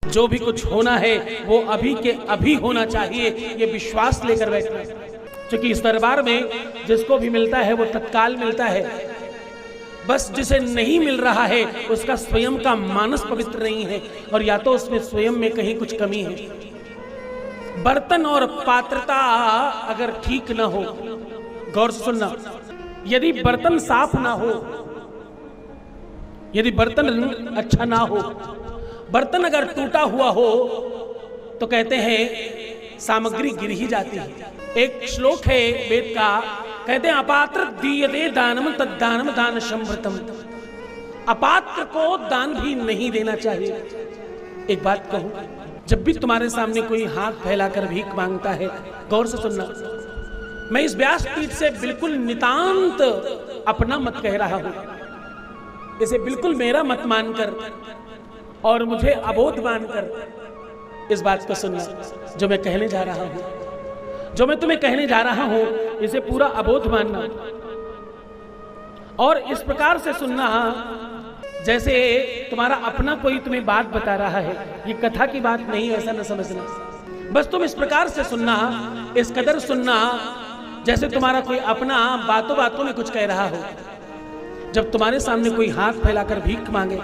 जो भी कुछ होना है वो अभी के अभी होना चाहिए, ये विश्वास लेकर बैठना। क्योंकि इस दरबार में जिसको भी मिलता है वो तत्काल मिलता है, बस जिसे नहीं मिल रहा है उसका स्वयं का मानस पवित्र नहीं है, और या तो उसमें स्वयं में कहीं कुछ कमी है। बर्तन और पात्रता अगर ठीक ना हो, गौर से सुनना, यदि बर्तन साफ ना हो, यदि बर्तन अच्छा ना हो, बर्तन अगर टूटा हुआ हो तो कहते हैं सामग्री गिर ही जाती है। एक श्लोक है वेद का, कहते हैं अपात्र दीयते दानम तद्दानम दान समृतम। अपात्र को दान भी नहीं देना चाहिए। एक बात कहूं, जब भी तुम्हारे सामने कोई हाथ फैलाकर भीख मांगता है, गौर से सुनना, मैं इस व्यासपीठ से बिल्कुल नितांत अपना मत कह रहा हूं, इसे बिल्कुल मेरा मत मानकर और मुझे अबोध मानकर इस बात को सुनना। जो मैं कहने जा रहा हूं, जो मैं तुम्हें कहने जा रहा हूं, इसे पूरा अबोध मानना और इस प्रकार से सुनना जैसे तुम्हारा अपना कोई तुम्हें बात बता रहा है। ये कथा की बात नहीं, ऐसा न समझना। बस तुम इस प्रकार से सुनना, इस कदर सुनना जैसे तुम्हारा कोई अपना बातों बातों में कुछ कह रहा हो। जब तुम्हारे सामने कोई हाथ फैलाकर भीख मांगे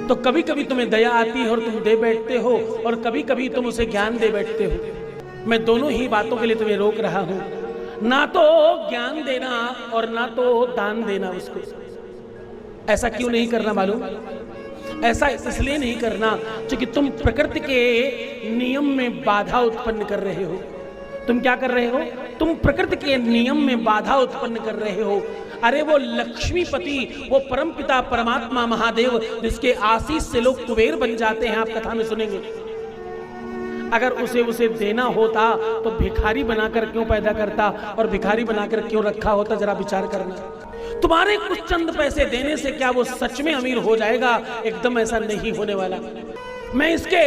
तो कभी कभी तुम्हें दया आती है और तुम दे बैठते हो, और कभी कभी तुम उसे ज्ञान दे बैठते हो। मैं दोनों ही बातों के लिए तुम्हें रोक रहा हूं, ना तो ज्ञान देना और ना तो दान देना उसको। ऐसा क्यों नहीं करना मालूम? ऐसा इसलिए नहीं करना क्योंकि तुम प्रकृति के नियम में बाधा उत्पन्न कर रहे हो। तुम क्या कर रहे हो? तुम प्रकृति के नियम में बाधा उत्पन्न कर रहे हो। अरे वो लक्ष्मीपति, वो परमपिता परमात्मा महादेव, जिसके आशीष से लोग कुबेर बन जाते हैं, आप कथा में सुनेंगे। अगर उसे देना होता तो भिखारी बनाकर क्यों पैदा करता और भिखारी बनाकर क्यों रखा होता? जरा विचार करना। तुम्हारे कुछ चंद पैसे देने से क्या वो सच में अमीर हो जाएगा? एकदम ऐसा नहीं होने वाला। मैं इसके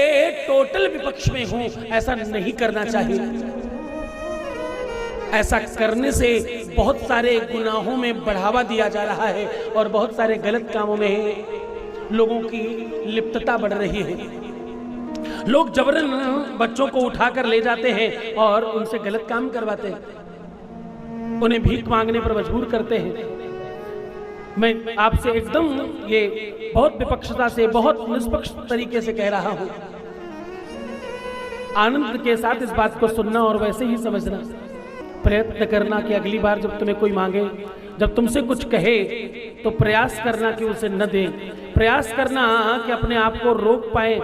टोटल विपक्ष में हूं, ऐसा नहीं करना चाहिए। ऐसा करने से बहुत सारे गुनाहों में बढ़ावा दिया जा रहा है और बहुत सारे गलत कामों में लोगों की लिप्तता बढ़ रही है। लोग जबरन बच्चों को उठाकर ले जाते हैं और उनसे गलत काम करवाते हैं, उन्हें भीख मांगने पर मजबूर करते हैं। मैं आपसे एकदम ये बहुत विपक्षता से, बहुत निष्पक्ष तरीके से कह रहा हूं। आनंद के साथ इस बात को सुनना और वैसे ही समझना। प्रयत्न करना कि अगली बार जब तुम्हें कोई मांगे, जब तुमसे कुछ कहे, तो प्रयास करना कि उसे न दे। प्रयास करना कि अपने आप को रोक पाए।